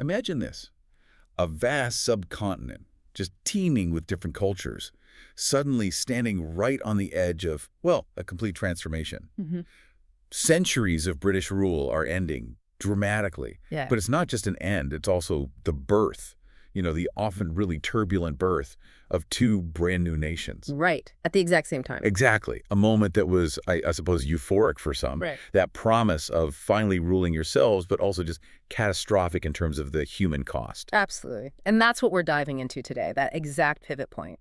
Imagine this. A vast subcontinent, just teeming with different cultures, suddenly standing right on the edge of, well, a complete transformation. Centuries of British rule are ending dramatically. Yeah. But it's not just an end, it's also the birth, the often really turbulent birth of two brand new nations. Right. At the exact same time. Exactly. A moment that was, I suppose, euphoric for some. Right. That promise of finally ruling yourselves, but also just catastrophic in terms of the human cost. Absolutely. And that's what we're diving into today, that exact pivot point.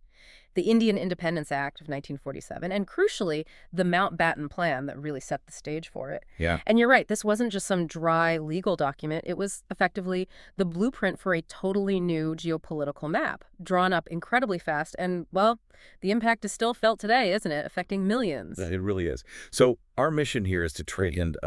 The Indian Independence Act of 1947, and crucially, the Mountbatten Plan that really set the stage for it. Yeah. And you're right, this wasn't just some dry legal document. It was effectively the blueprint for a totally new geopolitical map, drawn up incredibly fast. And, well, the impact is still felt today, isn't it? Affecting millions. It really is. So our mission here is to try and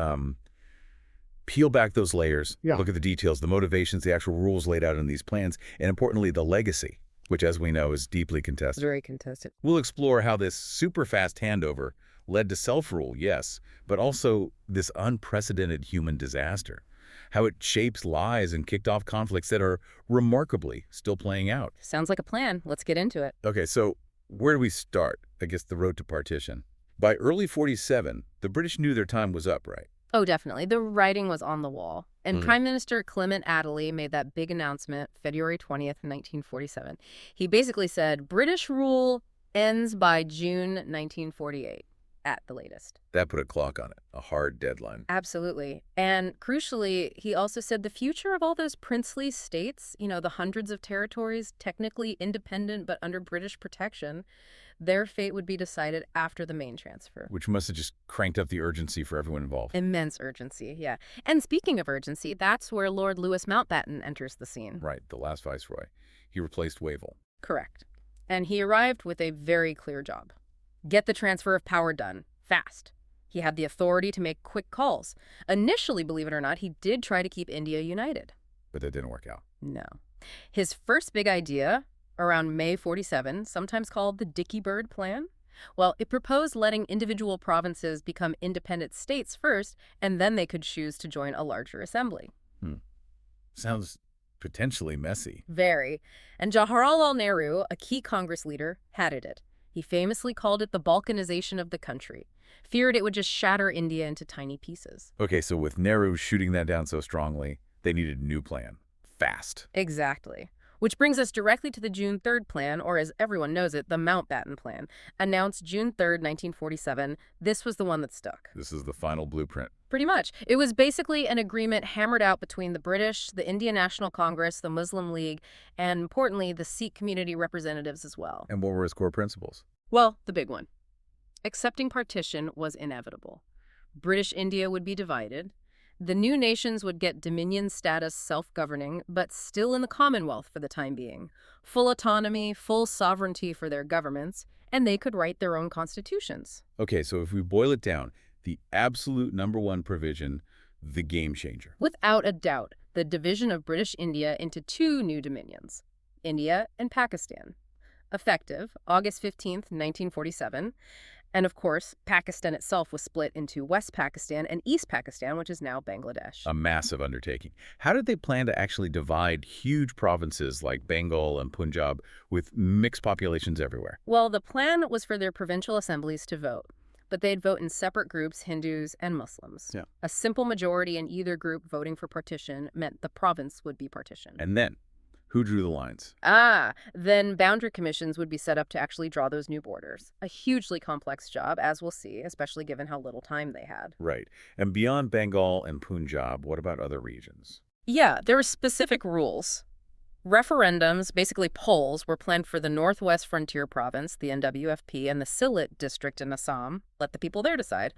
peel back those layers, look at the details, the motivations, the actual rules laid out in these plans, and importantly, the legacy, which, as we know, is deeply contested. Very contested. We'll explore how this super-fast handover led to self-rule, yes, but also this unprecedented human disaster, how it shapes lives and kicked off conflicts that are remarkably still playing out. Sounds like a plan. Let's get into it. Okay, so where do we start? I guess the road to partition. By early 47, the British knew their time was up, right? Oh, definitely. The writing was on the wall. And Prime Minister Clement Attlee made that big announcement February 20th, 1947. He basically said, British rule ends by June 1948, at the latest. That put a clock on it, a hard deadline. Absolutely. And crucially, he also said the future of all those princely states, the hundreds of territories, technically independent but under British protection, their fate would be decided after the main transfer. Which must have just cranked up the urgency for everyone involved. Immense urgency, yeah. And speaking of urgency, that's where Lord Louis Mountbatten enters the scene. Right, the last viceroy. He replaced Wavell. Correct. And he arrived with a very clear job. Get the transfer of power done, fast. He had the authority to make quick calls. Initially, believe it or not, he did try to keep India united. But that didn't work out. No. His first big idea, around May 47, sometimes called the Dickey Bird Plan, well, it proposed letting individual provinces become independent states first, and then they could choose to join a larger assembly. Sounds potentially messy. Very. And Jawaharlal Nehru, a key Congress leader, hated it. He famously called it the balkanization of the country, feared it would just shatter India into tiny pieces. Okay, so with Nehru shooting that down so strongly, they needed a new plan. Fast. Exactly. Which brings us directly to the June 3rd Plan, or as everyone knows it, the Mountbatten Plan. Announced June 3rd, 1947, this was the one that stuck. This is the final blueprint. Pretty much. It was basically an agreement hammered out between the British, the Indian National Congress, the Muslim League, and importantly, the Sikh community representatives as well. And what were his core principles? Well, the big one. Accepting partition was inevitable. British India would be divided. The new nations would get dominion status, self-governing, but still in the Commonwealth for the time being. Full autonomy, full sovereignty for their governments, and they could write their own constitutions. Okay, so if we boil it down, the absolute #1 provision, the game changer. Without a doubt, the division of British India into two new dominions, India and Pakistan. Effective August 15th, 1947. And of course, Pakistan itself was split into West Pakistan and East Pakistan, which is now Bangladesh. A massive undertaking. How did they plan to actually divide huge provinces like Bengal and Punjab with mixed populations everywhere? Well, the plan was for their provincial assemblies to vote, but they'd vote in separate groups, Hindus and Muslims. Yeah. A simple majority in either group voting for partition meant the province would be partitioned. And then, who drew the lines? Then boundary commissions would be set up to actually draw those new borders. A hugely complex job, as we'll see, especially given how little time they had. Right. And beyond Bengal and Punjab, what about other regions? Yeah, there were specific rules. Referendums, basically polls, were planned for the Northwest Frontier Province, the NWFP, and the Sylhet district in Assam. Let the people there decide.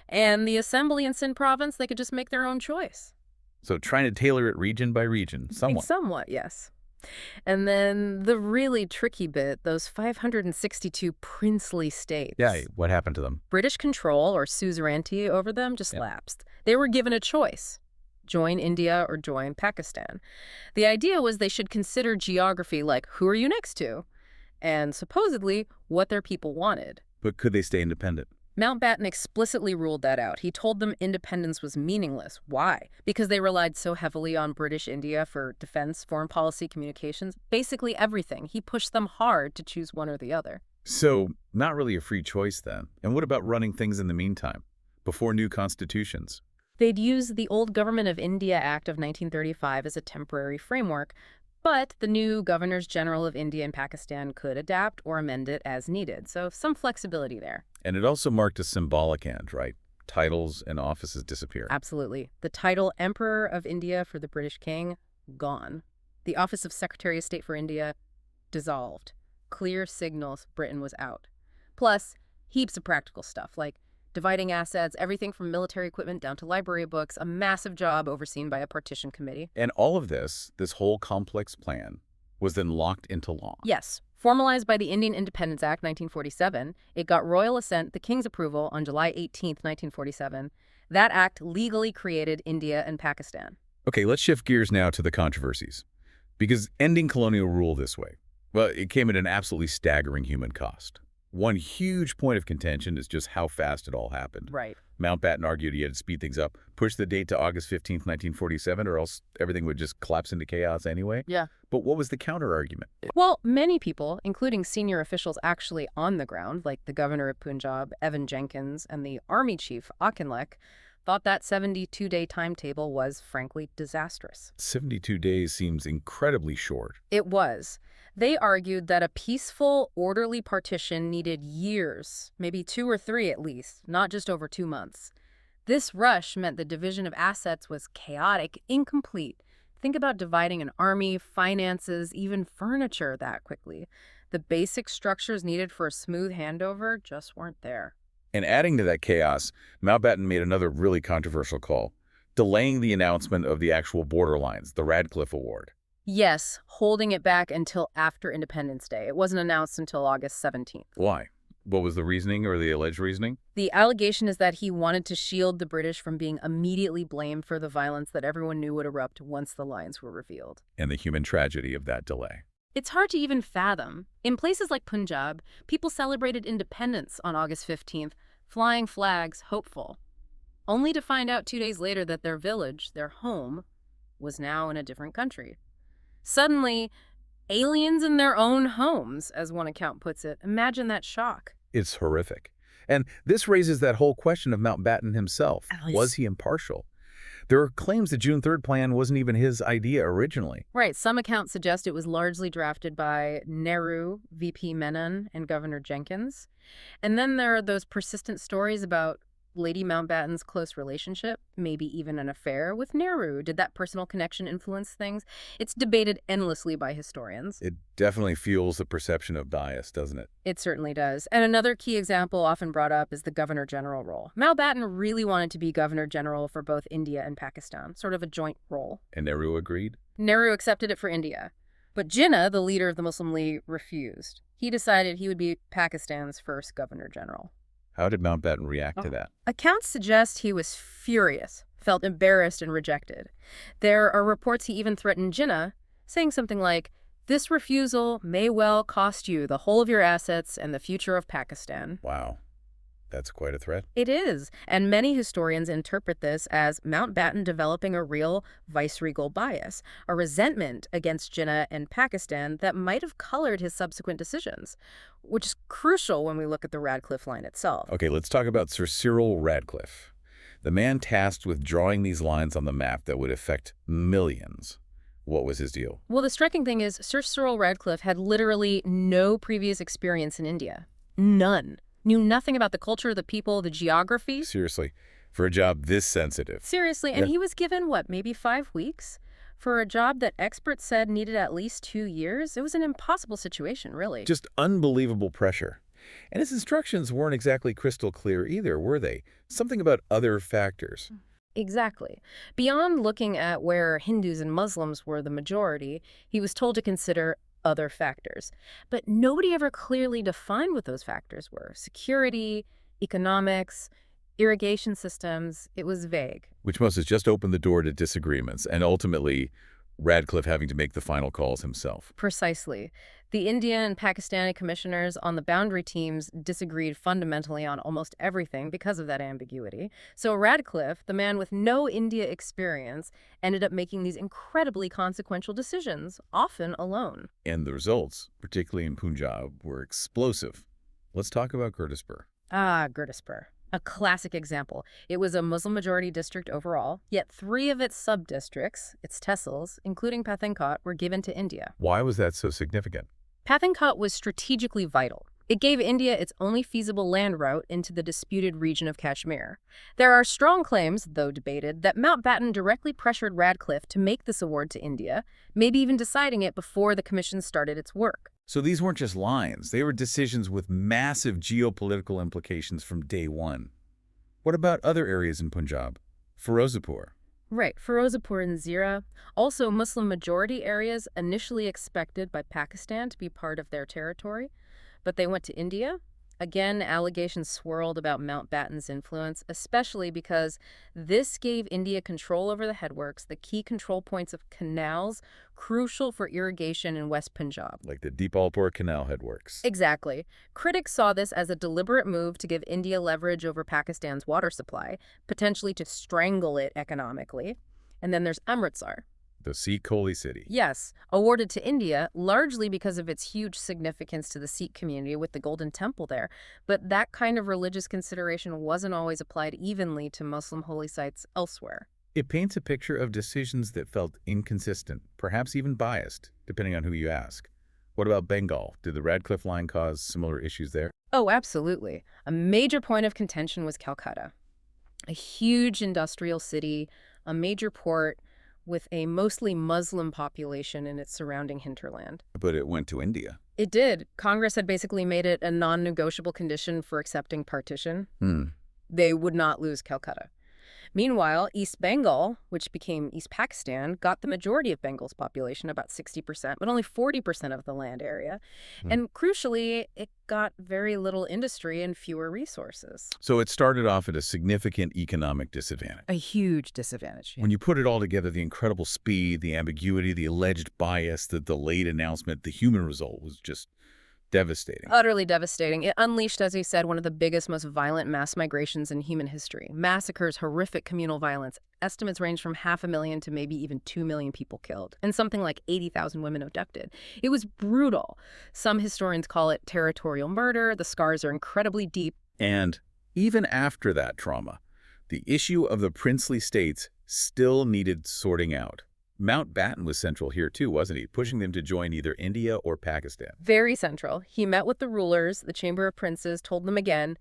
And the Assembly in Sindh Province, they could just make their own choice. So trying to tailor it region by region, somewhat. Somewhat, yes. And then the really tricky bit, those 562 princely states. Yeah, what happened to them? British control or suzerainty over them just lapsed. They were given a choice. Join India or join Pakistan. The idea was they should consider geography like who are you next to? And supposedly what their people wanted. But could they stay independent? Mountbatten explicitly ruled that out. He told them independence was meaningless. Why? Because they relied so heavily on British India for defense, foreign policy, communications, basically everything. He pushed them hard to choose one or the other. So, not really a free choice then. And what about running things in the meantime, before new constitutions? They'd use the old Government of India Act of 1935 as a temporary framework, but the new Governors General of India and Pakistan could adapt or amend it as needed, so some flexibility there. And it also marked a symbolic end, right? Titles and offices disappear. Absolutely. The title Emperor of India for the British king, gone. The office of Secretary of State for India, dissolved. Clear signals Britain was out. Plus, heaps of practical stuff, like dividing assets, everything from military equipment down to library books, a massive job overseen by a partition committee. And all of this whole complex plan, was then locked into law. Yes. Formalized by the Indian Independence Act 1947, it got royal assent, the king's approval, on July 18, 1947. That act legally created India and Pakistan. Okay, let's shift gears now to the controversies. Because ending colonial rule this way, well, it came at an absolutely staggering human cost. One huge point of contention is just how fast it all happened. Right. Mountbatten argued he had to speed things up, push the date to August 15th, 1947, or else everything would just collapse into chaos anyway. Yeah. But what was the counter-argument? Well, many people, including senior officials actually on the ground, like the governor of Punjab, Evan Jenkins, and the army chief, Auchinleck, thought that 72-day timetable was, frankly, disastrous. 72 days seems incredibly short. It was. They argued that a peaceful, orderly partition needed years, maybe 2 or 3 at least, not just over 2 months. This rush meant the division of assets was chaotic, incomplete. Think about dividing an army, finances, even furniture that quickly. The basic structures needed for a smooth handover just weren't there. And adding to that chaos, Mountbatten made another really controversial call, delaying the announcement of the actual border lines, the Radcliffe Award. Yes, holding it back until after Independence Day. It wasn't announced until August 17th. Why? What was the reasoning or the alleged reasoning? The allegation is that he wanted to shield the British from being immediately blamed for the violence that everyone knew would erupt once the lines were revealed. And the human tragedy of that delay. It's hard to even fathom. In places like Punjab, people celebrated independence on August 15th, flying flags, hopeful, only to find out 2 days later that their village, their home, was now in a different country. Suddenly, aliens in their own homes, as one account puts it. Imagine that shock. It's horrific. And this raises that whole question of Mountbatten himself. Was he impartial? There are claims the June 3rd plan wasn't even his idea originally. Right. Some accounts suggest it was largely drafted by Nehru, VP Menon, and Governor Jenkins. And then there are those persistent stories about Lady Mountbatten's close relationship, maybe even an affair with Nehru. Did that personal connection influence things? It's debated endlessly by historians. It definitely fuels the perception of bias, doesn't it? It certainly does. And another key example often brought up is the Governor General role. Mountbatten really wanted to be Governor General for both India and Pakistan, sort of a joint role. And Nehru agreed? Nehru accepted it for India. But Jinnah, the leader of the Muslim League, refused. He decided he would be Pakistan's first Governor General. How did Mountbatten react to that? Accounts suggest he was furious, felt embarrassed and rejected. There are reports he even threatened Jinnah, saying something like, "This refusal may well cost you the whole of your assets and the future of Pakistan." Wow. That's quite a threat. It is, and many historians interpret this as Mountbatten developing a real viceregal bias, a resentment against Jinnah and Pakistan that might have colored his subsequent decisions, which is crucial when we look at the Radcliffe line itself. Okay, let's talk about Sir Cyril Radcliffe, the man tasked with drawing these lines on the map that would affect millions. What was his deal? Well, the striking thing is Sir Cyril Radcliffe had literally no previous experience in India. None. Knew nothing about the culture, the people, the geography. Seriously, for a job this sensitive. Seriously, and he was given, what, maybe 5 weeks? For a job that experts said needed at least 2 years? It was an impossible situation, really. Just unbelievable pressure. And his instructions weren't exactly crystal clear either, were they? Something about other factors. Exactly. Beyond looking at where Hindus and Muslims were the majority, he was told to consider other factors. But nobody ever clearly defined what those factors were. Security, economics, irrigation systems, it was vague. Which must have just opened the door to disagreements and ultimately Radcliffe having to make the final calls himself. Precisely. The Indian and Pakistani commissioners on the boundary teams disagreed fundamentally on almost everything because of that ambiguity. So Radcliffe, the man with no India experience, ended up making these incredibly consequential decisions, often alone. And the results, particularly in Punjab, were explosive. Let's talk about Gurdaspur. Ah, Gurdaspur. A classic example. It was a Muslim-majority district overall, yet 3 of its sub-districts, its tehsils, including Pathankot, were given to India. Why was that so significant? Pathankot was strategically vital. It gave India its only feasible land route into the disputed region of Kashmir. There are strong claims, though debated, that Mountbatten directly pressured Radcliffe to make this award to India, maybe even deciding it before the commission started its work. So these weren't just lines. They were decisions with massive geopolitical implications from day one. What about other areas in Punjab? Firozapur. Right, Firozapur and Zira, also Muslim-majority areas initially expected by Pakistan to be part of their territory, but they went to India. Again, allegations swirled about Mountbatten's influence, especially because this gave India control over the headworks, the key control points of canals, crucial for irrigation in West Punjab. Like the Deepalpur Canal headworks. Exactly. Critics saw this as a deliberate move to give India leverage over Pakistan's water supply, potentially to strangle it economically. And then there's Amritsar. The Sikh holy city. Yes, awarded to India largely because of its huge significance to the Sikh community with the Golden Temple there. But that kind of religious consideration wasn't always applied evenly to Muslim holy sites elsewhere. It paints a picture of decisions that felt inconsistent, perhaps even biased, depending on who you ask. What about Bengal? Did the Radcliffe line cause similar issues there? Oh, absolutely. A major point of contention was Calcutta, a huge industrial city, a major port, with a mostly Muslim population in its surrounding hinterland. But it went to India. It did. Congress had basically made it a non-negotiable condition for accepting partition. They would not lose Calcutta. Meanwhile, East Bengal, which became East Pakistan, got the majority of Bengal's population, about 60%, but only 40% of the land area. And crucially, it got very little industry and fewer resources. So it started off at a significant economic disadvantage. A huge disadvantage. When you put it all together, the incredible speed, the ambiguity, the alleged bias, the delayed announcement, the human result was just devastating. Utterly devastating. It unleashed, as he said, one of the biggest, most violent mass migrations in human history. Massacres, horrific communal violence. Estimates range from 500,000 to maybe even 2 million people killed, and something like 80,000 women abducted. It was brutal. Some historians call it territorial murder. The scars are incredibly deep. And even after that trauma, the issue of the princely states still needed sorting out. Mountbatten was central here too, wasn't he? Pushing them to join either India or Pakistan. Very central. He met with the rulers, the Chamber of Princes, told them again,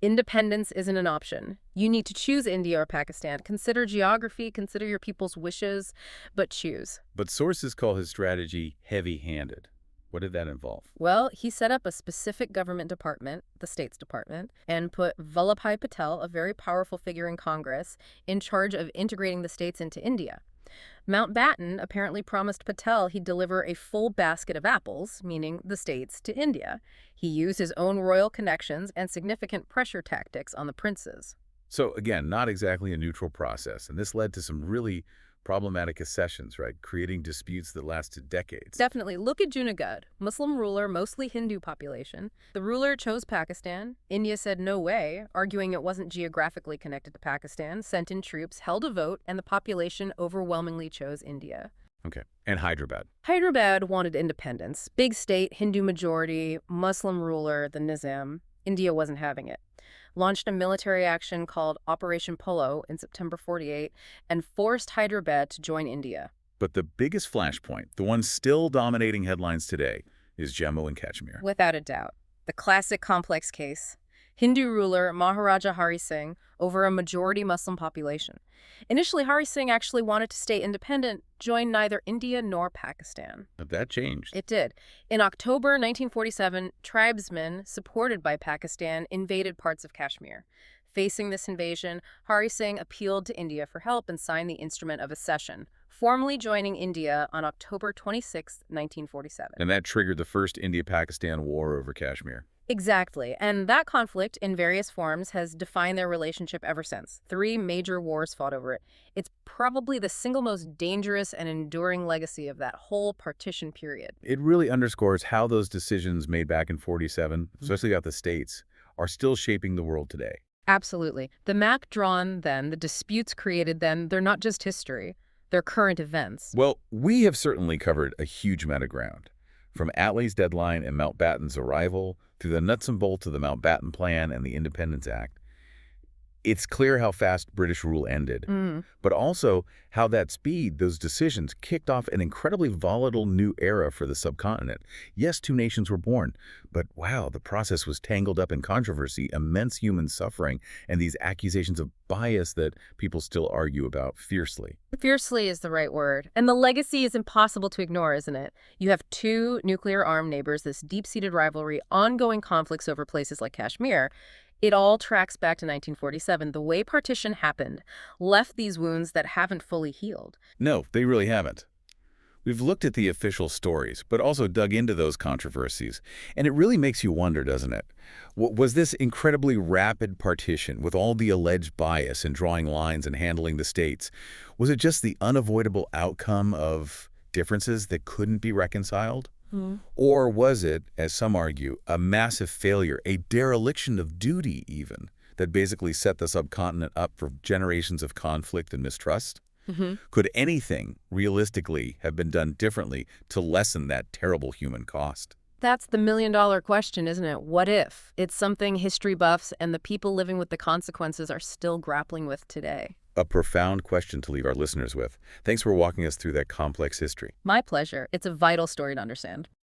independence isn't an option. You need to choose India or Pakistan. Consider geography, consider your people's wishes, but choose. But sources call his strategy heavy-handed. What did that involve? Well, he set up a specific government department, the States Department, and put Vallabhbhai Patel, a very powerful figure in Congress, in charge of integrating the states into India. Mountbatten apparently promised Patel he'd deliver a full basket of apples, meaning the states, to India. He used his own royal connections and significant pressure tactics on the princes. So again, not exactly a neutral process, and this led to some really problematic accessions, right? Creating disputes that lasted decades. Definitely. Look at Junagadh, Muslim ruler, mostly Hindu population. The ruler chose Pakistan. India said no way, arguing it wasn't geographically connected to Pakistan, sent in troops, held a vote, and the population overwhelmingly chose India. Okay. And Hyderabad. Hyderabad wanted independence. Big state, Hindu majority, Muslim ruler, the Nizam. India wasn't having it. Launched a military action called Operation Polo in September 48 and forced Hyderabad to join India. But the biggest flashpoint, the one still dominating headlines today, is Jammu and Kashmir. Without a doubt. The classic complex case. Hindu ruler Maharaja Hari Singh over a majority Muslim population. Initially, Hari Singh actually wanted to stay independent, join neither India nor Pakistan. But that changed. It did. In October 1947, tribesmen, supported by Pakistan, invaded parts of Kashmir. Facing this invasion, Hari Singh appealed to India for help and signed the Instrument of Accession, formally joining India on October 26, 1947. And that triggered the first India-Pakistan war over Kashmir. Exactly. And that conflict, in various forms, has defined their relationship ever since. 3 major wars fought over it. It's probably the single most dangerous and enduring legacy of that whole partition period. It really underscores how those decisions made back in 47, especially about the states, are still shaping the world today. Absolutely. The map drawn then, the disputes created then, they're not just history. They're current events. Well, we have certainly covered a huge amount of ground. From Attlee's deadline and Mountbatten's arrival, through the nuts and bolts of the Mountbatten Plan and the Independence Act, it's clear how fast British rule ended, Mm. but also how that speed, those decisions, kicked off an incredibly volatile new era for the subcontinent. Yes, 2 nations were born, but wow, the process was tangled up in controversy, immense human suffering, and these accusations of bias that people still argue about fiercely. Fiercely is the right word. And the legacy is impossible to ignore, isn't it? You have 2 nuclear-armed neighbors, this deep-seated rivalry, ongoing conflicts over places like Kashmir. It all tracks back to 1947. The way partition happened left these wounds that haven't fully healed. No, they really haven't. We've looked at the official stories, but also dug into those controversies. And it really makes you wonder, doesn't it? Was this incredibly rapid partition, with all the alleged bias in drawing lines and handling the states, was it just the unavoidable outcome of differences that couldn't be reconciled? Or was it, as some argue, a massive failure, a dereliction of duty even, that basically set the subcontinent up for generations of conflict and mistrust? Mm-hmm. Could anything, realistically, have been done differently to lessen that terrible human cost? That's the million-dollar question, isn't it? What if? It's something history buffs and the people living with the consequences are still grappling with today. A profound question to leave our listeners with. Thanks for walking us through that complex history. My pleasure. It's a vital story to understand.